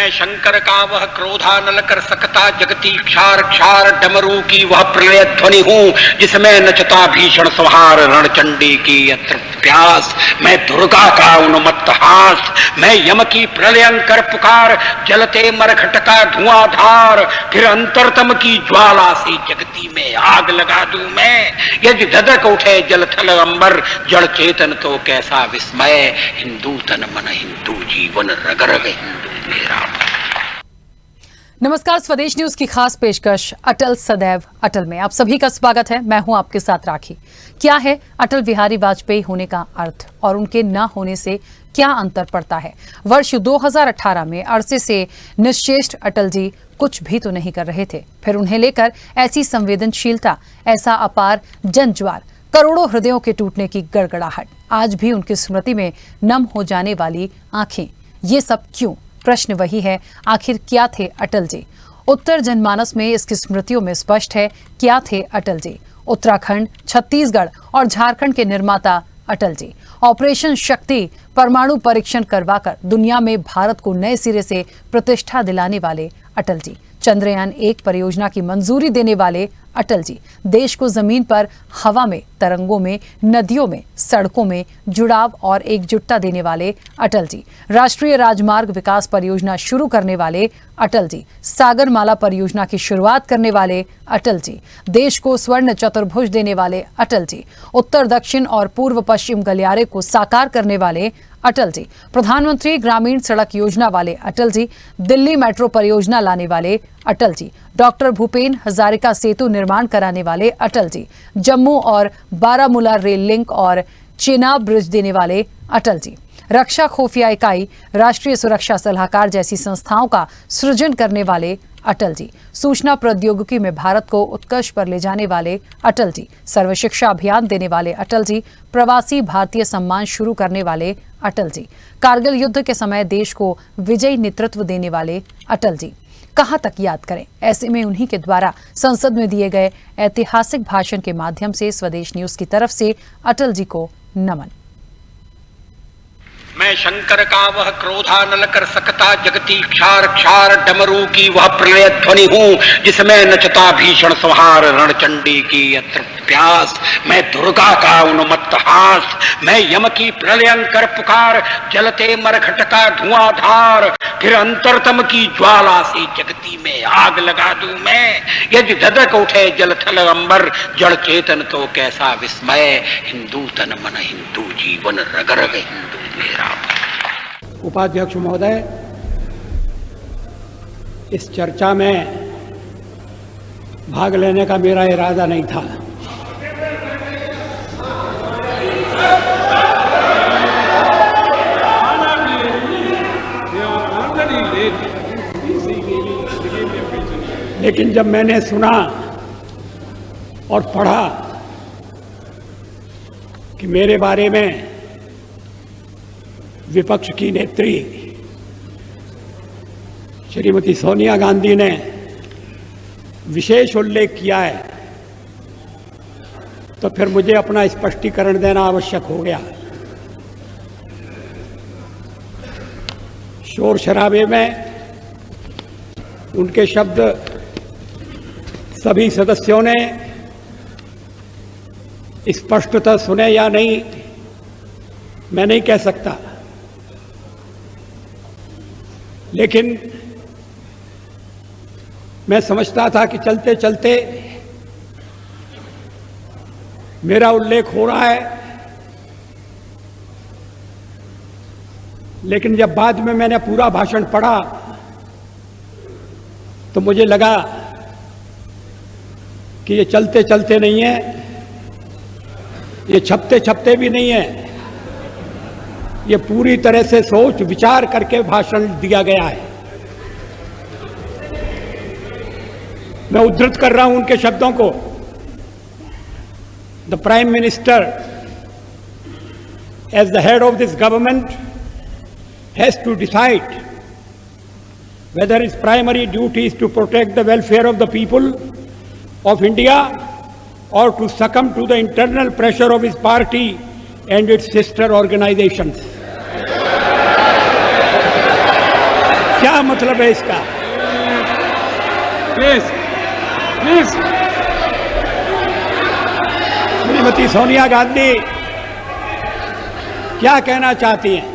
मैं शंकर का वह क्रोधानल कर सकता जगती क्षार क्षार डमरू की वह प्रलय ध्वनि हूं जिसमें नचता भीषण संहार रणचंडी की यत्र प्यास। मैं दुर्गा का उन्मत्त हास, मैं यम की प्रलयंकर पुकार, जलते मरघट का धुआंधार, फिर अंतरतम की ज्वाला से जगती में आग लगा दूं मैं। यदि धधक उठे जल थल अंबर, जड़ चेतन तो कैसा विस्मय। हिंदू तन मन हिंदू जीवन रग रग हिंदू मेरा। नमस्कार, स्वदेश न्यूज की खास पेशकश अटल सदैव अटल में आप सभी का स्वागत है। मैं हूं आपके साथ राखी। क्या है अटल बिहारी वाजपेयी होने का अर्थ और उनके न होने से क्या अंतर पड़ता है? वर्ष 2018 में अरसे से निश्चेष्ट अटल जी कुछ भी तो नहीं कर रहे थे, फिर उन्हें लेकर ऐसी संवेदनशीलता, ऐसा अपार जनज्वार, करोड़ों हृदयों के टूटने की गड़गड़ाहट, आज भी उनकी स्मृति में नम हो जाने वाली आंखें। ये सब क्यों? प्रश्न वही है, आखिर क्या थे अटल जी? उत्तर जनमानस में इसकी स्मृतियों में स्पष्ट है क्या थे अटल जी। उत्तराखंड, छत्तीसगढ़ और झारखंड के निर्माता अटल जी। ऑपरेशन शक्ति परमाणु परीक्षण करवाकर दुनिया में भारत को नए सिरे से प्रतिष्ठा दिलाने वाले अटल जी। चंद्रयान 1 परियोजना की मंजूरी देने वाले अटल जी। देश को जमीन पर, हवा में, तरंगों में, नदियों में, सड़कों में जुड़ाव और एकजुटता देने वाले अटल जी। राष्ट्रीय राजमार्ग विकास परियोजना शुरू करने वाले अटल जी। सागरमाला परियोजना की शुरुआत करने वाले अटल जी। देश को स्वर्ण चतुर्भुज देने वाले अटल जी। उत्तर दक्षिण और पूर्व पश्चिम गलियारे को साकार करने वाले अटल जी। प्रधानमंत्री ग्रामीण सड़क योजना वाले अटल जी। दिल्ली मेट्रो परियोजना लाने वाले अटल जी। डॉक्टर भूपेन हजारिका सेतु निर्माण कराने वाले अटल जी। जम्मू और बारामूला रेल लिंक और चेनाब ब्रिज देने वाले अटल जी। रक्षा खुफिया इकाई, राष्ट्रीय सुरक्षा सलाहकार जैसी संस्थाओं का सृजन करने वाले अटल जी। सूचना प्रौद्योगिकी में भारत को उत्कर्ष पर ले जाने वाले अटल जी। सर्व शिक्षा अभियान देने वाले अटल जी। प्रवासी भारतीय सम्मान शुरू करने वाले अटल जी। कारगिल युद्ध के समय देश को विजयी नेतृत्व देने वाले अटल जी। कहां तक याद करें? ऐसे में उन्हीं के द्वारा संसद में दिए गए ऐतिहासिक भाषण के माध्यम से स्वदेश न्यूज की तरफ से अटल जी को नमन। मैं शंकर का वह क्रोधानल कर सकता जगती क्षार क्षार डमरू की वह प्रलय ध्वनि हूं जिसमें नचता भीषण संहार रणचंडी की यत्र प्यास। मैं दुर्गा का उन्मत्त हास, मैं यम की प्रलयंकर पुकार, जलते मरघट का धुआंधार, फिर अंतरतम की ज्वाला से जगती में आग लगा दूं मैं। यदि धधक उठे जल थल अंबर, जड़ चेतन तो कैसा विस्मय। हिंदू तन मन हिंदू जीवन रग रग हिंदू मेरा। उपाध्यक्ष महोदय, इस चर्चा में भाग लेने का मेरा इरादा नहीं था। लेकिन जब मैंने सुना और पढ़ा कि मेरे बारे में विपक्ष की नेत्री श्रीमती सोनिया गांधी ने विशेष उल्लेख किया है, तो फिर मुझे अपना स्पष्टीकरण देना आवश्यक हो गया। शोर शराबे में उनके शब्द सभी सदस्यों ने स्पष्टतः सुने या नहीं, मैं नहीं कह सकता, लेकिन मैं समझता था कि चलते चलते मेरा उल्लेख हो रहा है। लेकिन जब बाद में मैंने पूरा भाषण पढ़ा तो मुझे लगा कि ये चलते चलते नहीं है, ये छपते छपते भी नहीं है, ये पूरी तरह से सोच विचार करके भाषण दिया गया है। मैं उद्धृत कर रहा हूं उनके शब्दों को। The prime minister as the head of this government has to decide whether its primary duty is to protect the welfare of the people of India or to succumb to the internal pressure of his party and its sister organizations. क्या मतलब है इसका? Please please. Shrimati Sonia Gandhi क्या कहना चाहती हैं?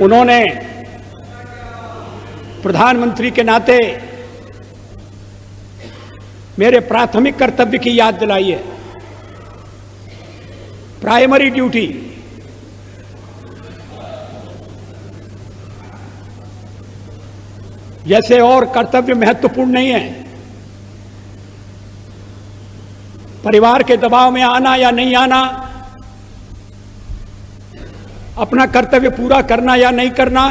उन्होंने प्रधानमंत्री के नाते मेरे प्राथमिक कर्तव्य की याद दिलाई है। प्राइमरी ड्यूटी, जैसे और कर्तव्य महत्वपूर्ण नहीं है, परिवार के दबाव में आना या नहीं आना, अपना कर्तव्य पूरा करना या नहीं करना,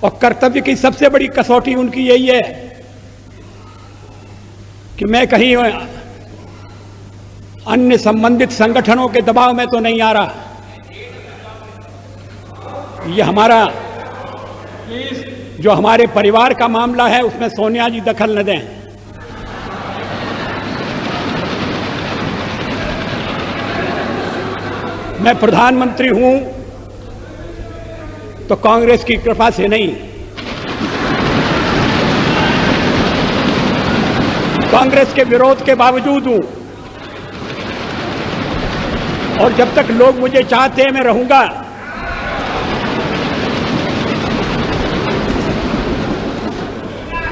और कर्तव्य की सबसे बड़ी कसौटी उनकी यही है कि मैं कहीं अन्य संबंधित संगठनों के दबाव में तो नहीं आ रहा। ये हमारा जो हमारे परिवार का मामला है उसमें सोनिया जी दखल न दें। मैं प्रधानमंत्री हूं तो कांग्रेस की कृपा से नहीं, कांग्रेस के विरोध के बावजूद हूं, और जब तक लोग मुझे चाहते हैं मैं रहूंगा।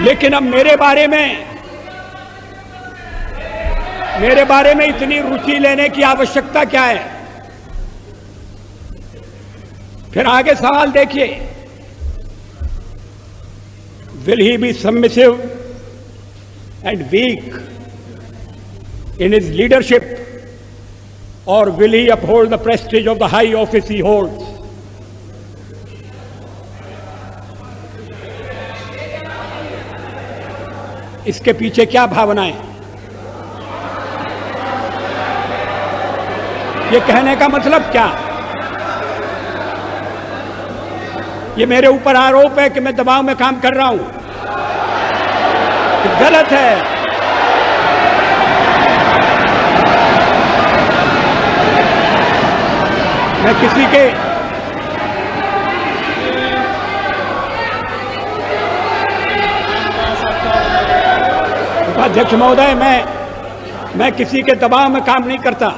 लेकिन अब मेरे बारे में इतनी रुचि लेने की आवश्यकता क्या है? फिर आगे सवाल देखिए, will he be submissive and weak in his leadership, or will he uphold the prestige of the high office he holds? इसके पीछे क्या भावनाएं? ये कहने का मतलब क्या? ये मेरे ऊपर आरोप है कि मैं दबाव में काम कर रहा हूं। गलत है। मैं किसी के उपाध्यक्ष महोदय, मैं किसी के दबाव में काम नहीं करता।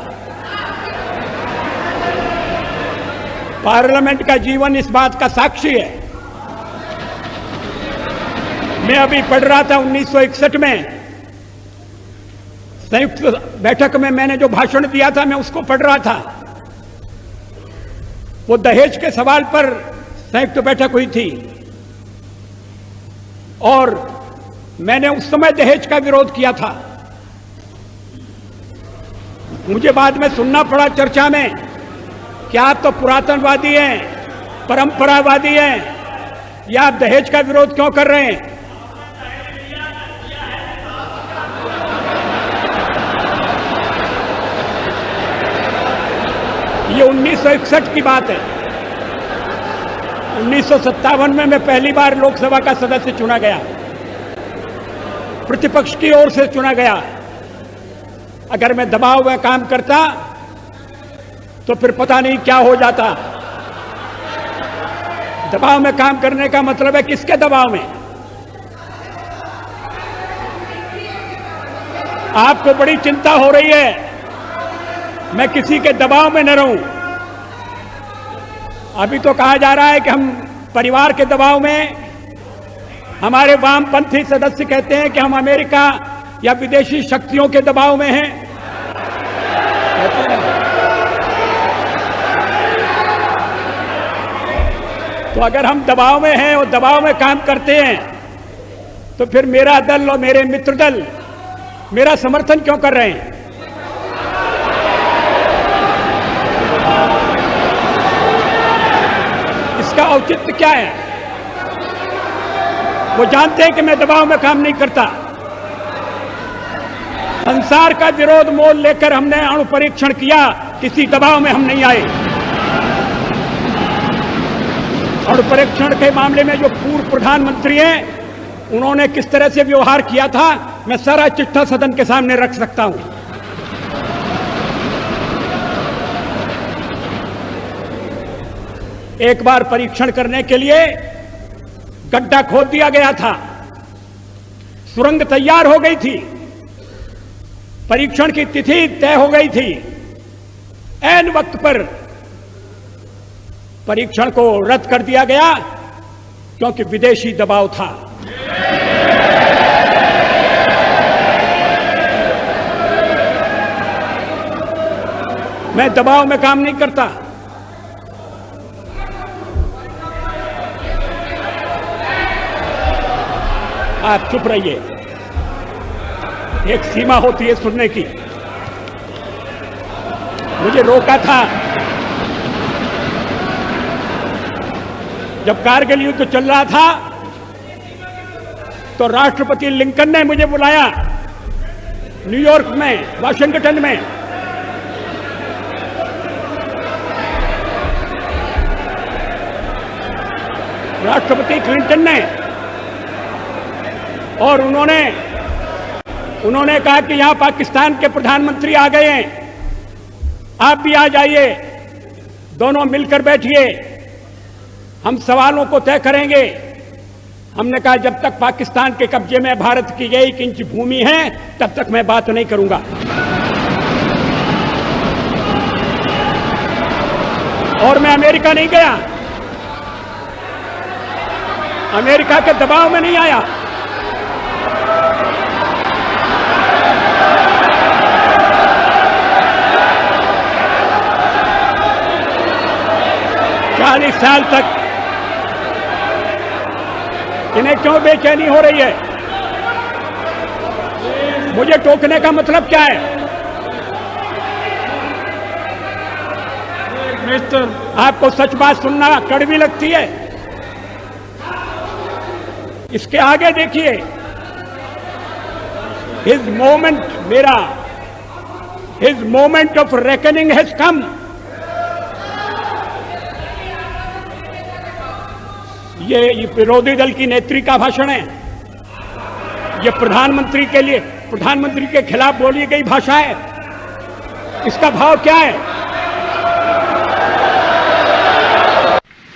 पार्लियामेंट का जीवन इस बात का साक्षी है। मैं अभी पढ़ रहा था 1961 में संयुक्त बैठक में मैंने जो भाषण दिया था, मैं उसको पढ़ रहा था। वो दहेज के सवाल पर संयुक्त बैठक हुई थी और मैंने उस समय दहेज का विरोध किया था। मुझे बाद में सुनना पड़ा चर्चा में कि आप तो पुरातनवादी हैं, परंपरावादी हैं, या आप दहेज का विरोध क्यों कर रहे हैं? ये 1961 की बात है। 1957 में मैं पहली बार लोकसभा का सदस्य चुना गया, प्रतिपक्ष की ओर से चुना गया। अगर मैं दबाव में काम करता तो फिर पता नहीं क्या हो जाता। दबाव में काम करने का मतलब है किसके दबाव में? आपको बड़ी चिंता हो रही है मैं किसी के दबाव में न रहूं। अभी तो कहा जा रहा है कि हम परिवार के दबाव में, हमारे वामपंथी सदस्य कहते हैं कि हम अमेरिका या विदेशी शक्तियों के दबाव में हैं। तो अगर हम दबाव में हैं और दबाव में काम करते हैं तो फिर मेरा दल और मेरे मित्र दल मेरा समर्थन क्यों कर रहे हैं? इसका औचित्य क्या है? वो जानते हैं कि मैं दबाव में काम नहीं करता। संसार का विरोध मोल लेकर हमने अणु परीक्षण किया, किसी दबाव में हम नहीं आए। अणु परीक्षण के मामले में जो पूर्व प्रधानमंत्री हैं, उन्होंने किस तरह से व्यवहार किया था मैं सारा चिट्ठा सदन के सामने रख सकता हूं। एक बार परीक्षण करने के लिए गड्ढा खोद दिया गया था, सुरंग तैयार हो गई थी, परीक्षण की तिथि तय हो गई थी। ऐन वक्त पर परीक्षण को रद्द कर दिया गया क्योंकि विदेशी दबाव था। मैं दबाव में काम नहीं करता। आप चुप रहिए, एक सीमा होती है सुनने की। मुझे रोका था जब कारगिल युद्ध चल रहा था, तो राष्ट्रपति लिंकन ने मुझे बुलाया न्यूयॉर्क में, वाशिंगटन में। राष्ट्रपति क्लिंटन ने, और उन्होंने कहा कि यहां पाकिस्तान के प्रधानमंत्री आ गए हैं, आप भी आ जाइए, दोनों मिलकर बैठिए, हम सवालों को तय करेंगे। हमने कहा जब तक पाकिस्तान के कब्जे में भारत की 1 इंच भूमि है तब तक मैं बात नहीं करूंगा। और मैं अमेरिका नहीं गया, अमेरिका के दबाव में नहीं आया। चालीस साल तक इन्हें क्यों बेचैनी हो रही है? मुझे टोकने का मतलब क्या है? मिस्टर, आपको सच बात सुनना कड़वी लगती है? इसके आगे देखिए, his moment of reckoning has come. ये विरोधी दल की नेत्री का भाषण है, ये प्रधानमंत्री के खिलाफ बोली गई भाषा है। इसका भाव क्या है?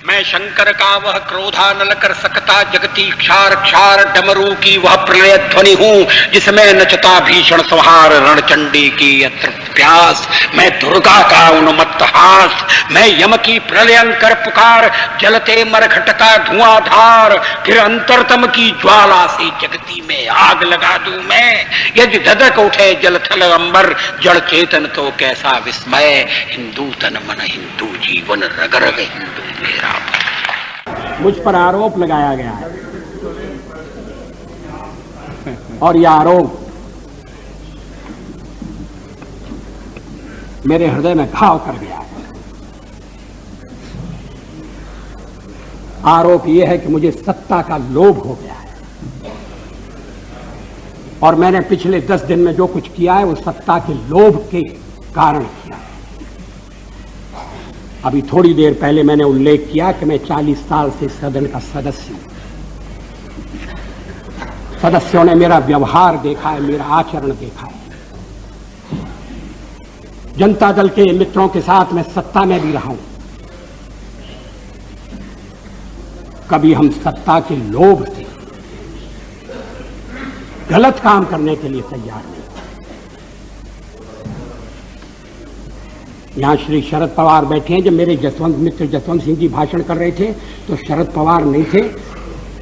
मैं शंकर का वह क्रोधा न कर सकता जगती क्षार क्षार डमरू की वह प्रलय ध्वनि हूं जिसमें नचता भीषण संहार रणचंडी की अतृप्त प्यास। मैं दुर्गा का उन्मत्त हास, मैं यम की प्रलयंकर पुकार, जलते मरघटता धुआंधार, फिर अंतरतम की ज्वाला से जगती में आग लगा दूं मैं। यदि धधक उठे जलथल अंबर, जड़ चेतन तो कैसा विस्मय। हिंदू तन मन हिंदू जीवन, रग रग हिंदू मेरा। मुझ पर आरोप लगाया गया है और यह आरोप मेरे हृदय में घाव कर गया है। आरोप यह है कि मुझे सत्ता का लोभ हो गया है और मैंने पिछले 10 दिन में जो कुछ किया है वो सत्ता के लोभ के कारण किया है। अभी थोड़ी देर पहले मैंने उल्लेख किया कि मैं 40 साल से सदन का सदस्य हूं। सदस्यों ने मेरा व्यवहार देखा है, मेरा आचरण देखा है। जनता दल के मित्रों के साथ मैं सत्ता में भी रहा हूं। कभी हम सत्ता के लोभ से गलत काम करने के लिए तैयार नहीं। यहां श्री शरद पवार बैठे हैं। जब मेरे मित्र जसवंत सिंह जी भाषण कर रहे थे तो शरद पवार नहीं थे।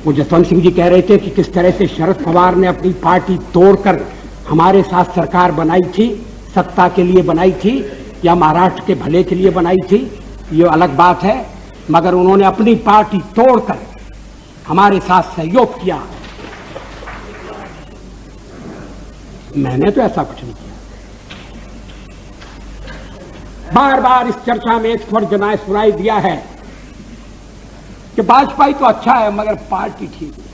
वो जसवंत सिंह जी कह रहे थे कि किस तरह से शरद पवार ने अपनी पार्टी तोड़कर हमारे साथ सरकार बनाई थी, सत्ता के लिए बनाई थी या महाराष्ट्र के भले के लिए बनाई थी, ये अलग बात है, मगर उन्होंने अपनी पार्टी तोड़कर हमारे साथ सहयोग किया। मैंने तो ऐसा कुछ नहीं किया। बार बार इस चर्चा में एक स्वर सुनाई दिया है कि वाजपेयी तो अच्छा है मगर पार्टी ठीक है।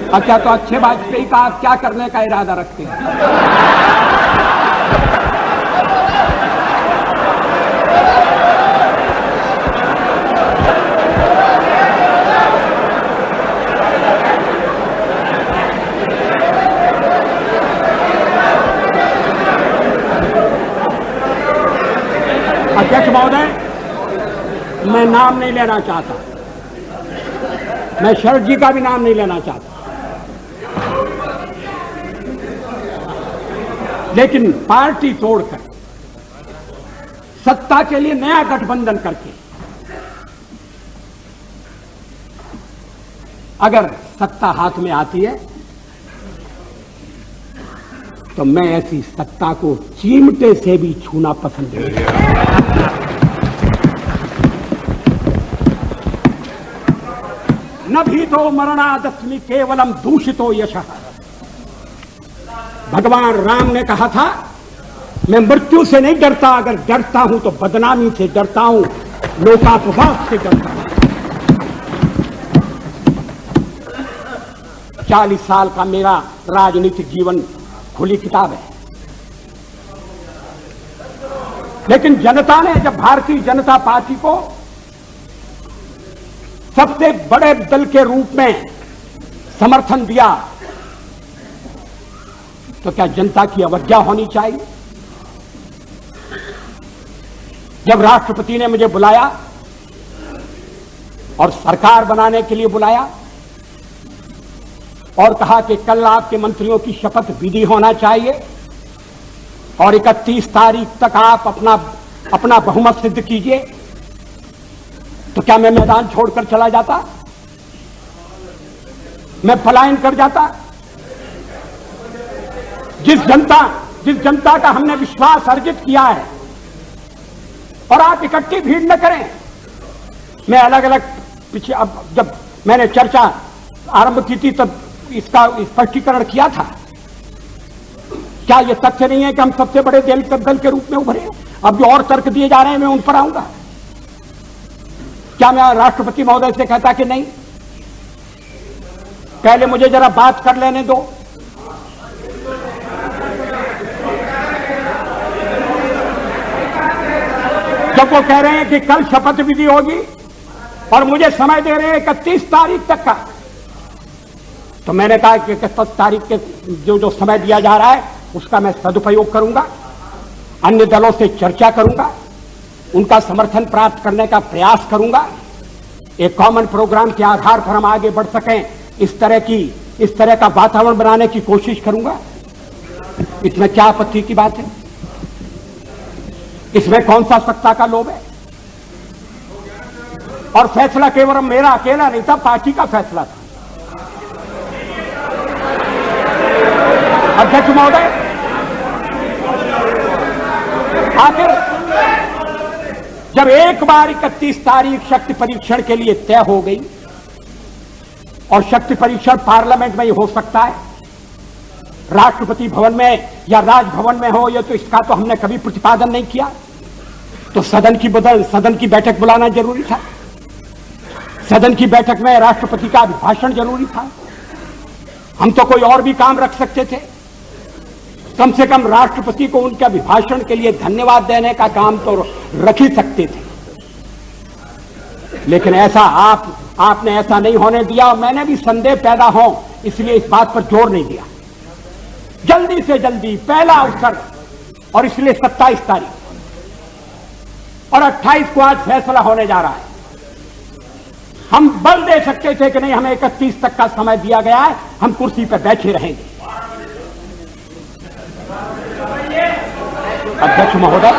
अच्छा, तो अच्छे वाजपेयी का आप क्या करने का इरादा रखते हैं? अध्यक्ष महोदय, मैं नाम नहीं लेना चाहता, मैं शरद जी का भी नाम नहीं लेना चाहता, लेकिन पार्टी तोड़कर सत्ता के लिए नया गठबंधन करके अगर सत्ता हाथ में आती है तो मैं ऐसी सत्ता को चिमटे से भी छूना पसंद नहीं करता। न भी तो मरणादस्मि केवलम दूषितो यशः। भगवान राम ने कहा था, मैं मृत्यु से नहीं डरता, अगर डरता हूं तो बदनामी से डरता हूं, लोकापवाद से डरता हूं। 40 साल का मेरा राजनीतिक जीवन खुली किताब है, लेकिन जनता ने जब भारतीय जनता पार्टी को सबसे बड़े दल के रूप में समर्थन दिया तो क्या जनता की अवज्ञा होनी चाहिए? जब राष्ट्रपति ने मुझे बुलाया और सरकार बनाने के लिए बुलाया और कहा कि कल आपके मंत्रियों की शपथ विधि होना चाहिए और 31 तारीख तक आप अपना बहुमत सिद्ध कीजिए, तो क्या मैं मैदान छोड़कर चला जाता? मैं पलायन कर जाता? जिस जनता का हमने विश्वास अर्जित किया है और आप इकट्ठी भीड़ न करें। मैं अलग अलग पीछे, अब जब मैंने चर्चा आरंभ की थी तब इसका स्पष्टीकरण किया था। क्या यह तथ्य नहीं है कि हम सबसे बड़े दल के रूप में उभरे? अब जो और तर्क दिए जा रहे हैं मैं उन पर आऊंगा। क्या मैं राष्ट्रपति महोदय से कहता कि नहीं, पहले मुझे जरा बात कर लेने दो, जब वो कह रहे हैं कि कल शपथ विधि होगी और मुझे समय दे रहे हैं 31 तारीख तक का, तो मैंने कहा कि 31 तारीख के जो समय दिया जा रहा है उसका मैं सदुपयोग करूंगा, अन्य दलों से चर्चा करूंगा, उनका समर्थन प्राप्त करने का प्रयास करूंगा, एक कॉमन प्रोग्राम के आधार पर हम आगे बढ़ सकें, इस तरह का वातावरण बनाने की कोशिश करूंगा। इसमें क्या आपत्ति की बात है? इसमें कौन सा सत्ता का लोभ है? और फैसला केवल मेरा अकेला नहीं था, पार्टी का फैसला था। अध्यक्ष महोदय, आखिर जब एक बार 31 तारीख शक्ति परीक्षण के लिए तय हो गई और शक्ति परीक्षण पार्लियामेंट में ही हो सकता है, राष्ट्रपति भवन में या राजभवन में हो, या तो इसका तो हमने कभी प्रतिपादन नहीं किया, तो सदन की बैठक बुलाना जरूरी था। सदन की बैठक में राष्ट्रपति का अभिभाषण जरूरी था। हम तो कोई और भी काम रख सकते थे, कम से कम राष्ट्रपति को उनके अभिभाषण के लिए धन्यवाद देने का काम तो रख ही सकते थे। लेकिन ऐसा आपने ऐसा नहीं होने दिया, और मैंने भी संदेह पैदा हो इसलिए इस बात पर जोर नहीं दिया। जल्दी से जल्दी पहला अवसर, और इसलिए 27 तारीख और 28 को आज फैसला होने जा रहा है। हम बल दे सकते थे कि नहीं, हमें 31 तक का समय दिया गया है, हम कुर्सी पर बैठे रहेंगे। अध्यक्ष महोदय,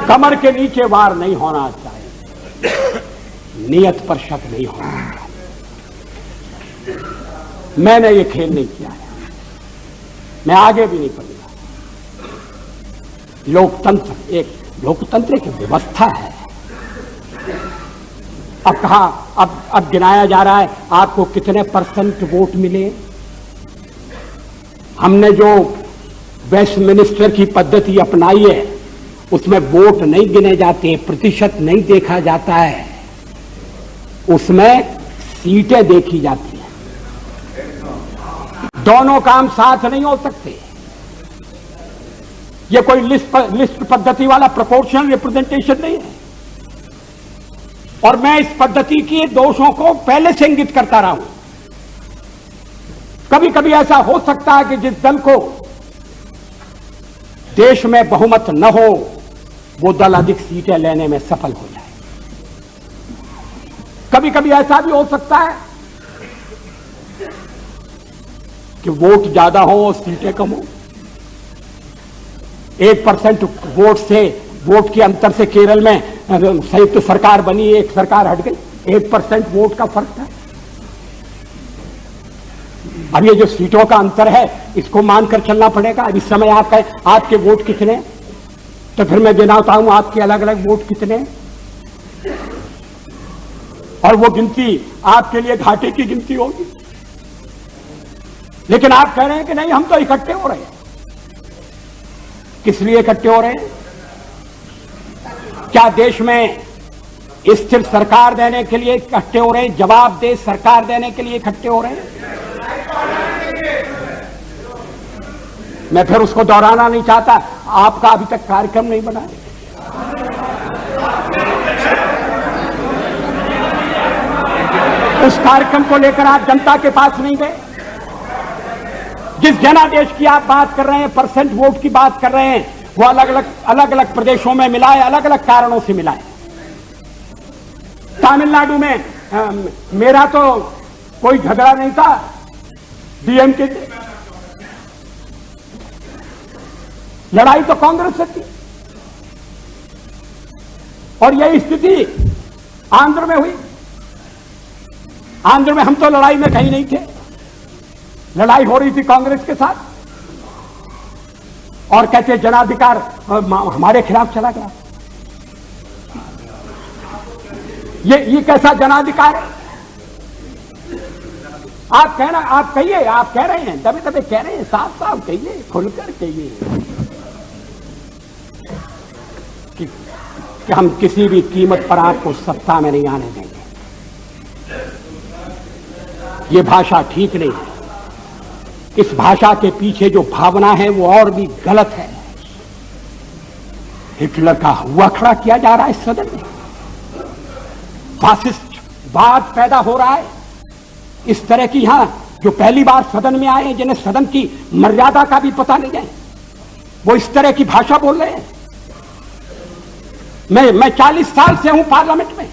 कमर के नीचे वार नहीं होना चाहिए, नियत पर शक नहीं होना चाहिए। मैंने ये खेल नहीं किया है, मैं आगे भी नहीं करूंगा। लोकतंत्र एक व्यवस्था है। अब कहा, अब गिनाया जा रहा है आपको कितने % वोट मिले। हमने जो वेस्टमिनिस्टर की पद्धति अपनाई है उसमें वोट नहीं गिने जाते, प्रतिशत नहीं देखा जाता है, उसमें सीटें देखी जाती हैं। दोनों काम साथ नहीं हो सकते। ये कोई लिस्ट पद्धति वाला प्रोपोर्शनल रिप्रेजेंटेशन नहीं है। और मैं इस पद्धति के दोषों को पहले से इंगित करता रहा हूं। कभी कभी ऐसा हो सकता है कि जिस दल को देश में बहुमत न हो वो दल अधिक सीटें लेने में सफल हो जाए। कभी कभी ऐसा भी हो सकता है कि वोट ज्यादा हो और सीटें कम हो। 1% वोट के अंतर से केरल में संयुक्त सरकार बनी, एक सरकार हट गई। 1% वोट का फर्क था। अब ये जो सीटों का अंतर है इसको मानकर चलना पड़ेगा। अब इस समय आपके वोट कितने, तो फिर मैं गिनाता हूं आपके अलग अलग वोट कितने, और वो गिनती आपके लिए घाटे की गिनती होगी। लेकिन आप कह रहे हैं कि नहीं, हम तो इकट्ठे हो रहे हैं। किस लिए इकट्ठे हो रहे हैं? क्या देश में स्थिर सरकार देने के लिए इकट्ठे हो रहे हैं? जवाबदेह सरकार देने के लिए इकट्ठे हो रहे हैं? मैं फिर उसको दोहराना नहीं चाहता, आपका अभी तक कार्यक्रम नहीं बना है। उस कार्यक्रम को लेकर आप जनता के पास नहीं गए। जिस जनादेश की आप बात कर रहे हैं, परसेंट वोट की बात कर रहे हैं, वो अलग अलग प्रदेशों में मिला है, अलग अलग कारणों से मिला है। तमिलनाडु में मेरा तो कोई झगड़ा नहीं था डीएमके से, लड़ाई तो कांग्रेस से थी। और यही स्थिति आंध्र में हुई। आंध्र में हम तो लड़ाई में कहीं नहीं थे, लड़ाई हो रही थी कांग्रेस के साथ, और कहते जनाधिकार हमारे खिलाफ चला गया। ये कैसा जनाधिकार है? आप कहिए, आप कह रहे हैं, दबे दबे कह रहे हैं, साफ साफ कहिए, खुलकर कहिए कि हम किसी भी कीमत पर आपको सत्ता में नहीं आने देंगे। ये भाषा ठीक नहीं है। इस भाषा के पीछे जो भावना है वो और भी गलत है। हिटलर का हुआ खड़ा किया जा रहा है इस सदन में, फासिस्टवाद पैदा हो रहा है। इस तरह की यहां जो पहली बार सदन में आए हैं, जिन्हें सदन की मर्यादा का भी पता नहीं है, वो इस तरह की भाषा बोल रहे हैं। मैं 40 साल से हूं पार्लियामेंट में।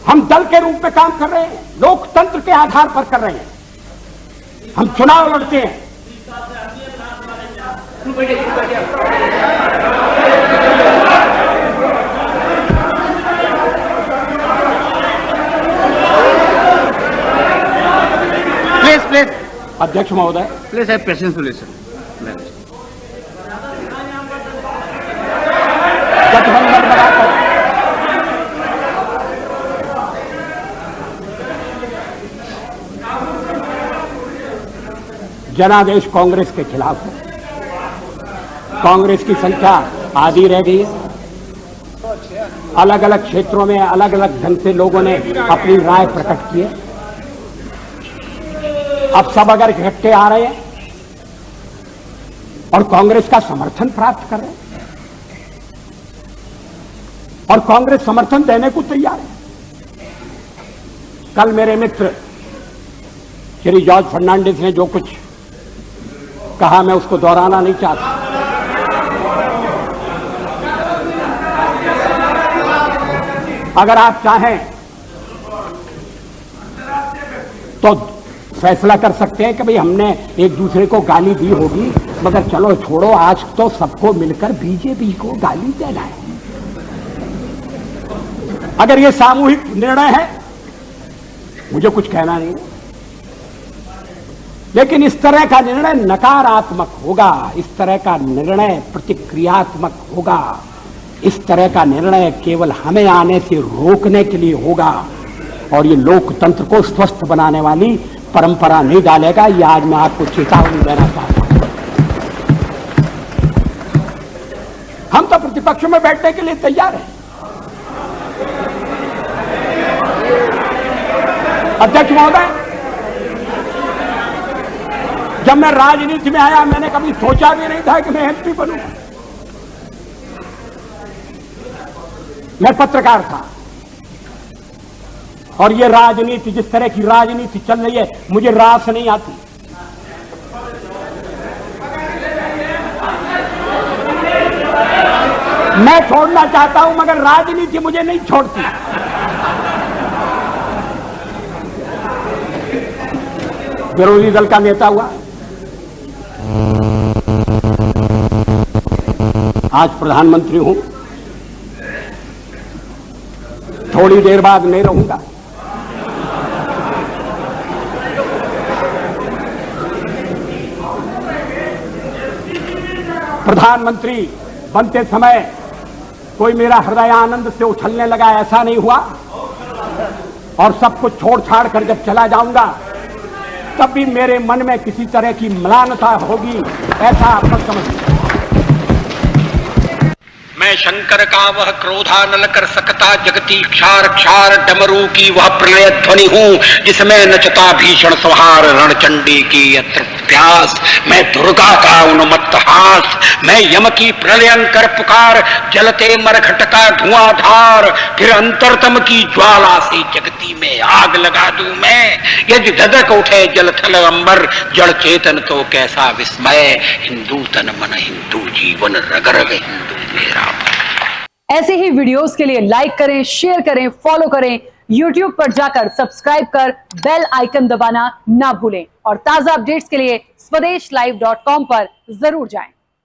हम दल के रूप में काम कर रहे हैं, लोकतंत्र के आधार पर कर रहे हैं। हम चुनाव लड़ते हैं। Please. अध्यक्ष महोदय, Please have patience to listen. गठबंधन बनाकर जनादेश कांग्रेस के खिलाफ है। कांग्रेस की संख्या आधी रह गई है। अलग अलग क्षेत्रों में अलग अलग ढंग से लोगों ने अपनी राय प्रकट की है। अब सब अगर इकट्ठे आ रहे हैं और कांग्रेस का समर्थन प्राप्त कर रहे हैं, और कांग्रेस समर्थन देने को तैयार है। कल मेरे मित्र श्री जॉर्ज फर्नांडिस ने जो कुछ कहा, मैं उसको दोहराना नहीं चाहता। अगर आप चाहें तो फैसला कर सकते हैं कि भाई हमने एक दूसरे को गाली दी होगी, मगर चलो छोड़ो, आज तो सबको मिलकर बीजेपी को गाली देना है। अगर ये सामूहिक निर्णय है, मुझे कुछ कहना नहीं, लेकिन इस तरह का निर्णय नकारात्मक होगा, इस तरह का निर्णय प्रतिक्रियात्मक होगा, इस तरह का निर्णय केवल हमें आने से रोकने के लिए होगा, और ये लोकतंत्र को स्वस्थ बनाने वाली परंपरा नहीं डालेगा। ये आज मैं आपको चेतावनी देना चाहता हूं। हम तो प्रतिपक्ष में बैठने के लिए तैयार हैं। अध्यक्ष महोदय, जब मैं राजनीति में आया, मैंने कभी सोचा भी नहीं था कि मैं एमपी बनूंगा। मैं पत्रकार था, और ये राजनीति, जिस तरह की राजनीति चल रही है, मुझे रास नहीं आती। मैं छोड़ना चाहता हूं मगर राजनीति मुझे नहीं छोड़ती। विरोधी दल का नेता हुआ, आज प्रधानमंत्री हूं, थोड़ी देर बाद नहीं रहूंगा। प्रधानमंत्री बनते समय कोई मेरा हृदय आनंद से उछलने लगा, ऐसा नहीं हुआ। और सब कुछ छोड़ छाड़ कर जब चला जाऊंगा तब भी मेरे मन में किसी तरह की म्लानता होगी, ऐसा आप मत समझिए। मैं शंकर का वह क्रोधानल कर सकता जगती क्षार क्षार डमरू की वह प्रलय ध्वनि हूं जिसमें नचता भीषण संहार रणचंडी की अतृप्त प्यास। मैं दुर्गा का उन्मत्त हास, मैं यम की प्रलयंकर पुकार, जलते मरघट का धुआंधार, फिर अंतरतम की ज्वाला से जगती में आग लगा दूं मैं। यदि धधक उठे जल थल अंबर, जड़ चेतन तो कैसा विस्मय। हिंदू तन मन हिंदू जीवन, रग रग हिंदू मेरा। ऐसे ही वीडियोस के लिए लाइक करें, शेयर करें, फॉलो करें। YouTube पर जाकर सब्सक्राइब कर बेल आइकन दबाना ना भूलें और ताजा अपडेट्स के लिए swedeshlive.com पर जरूर जाएं।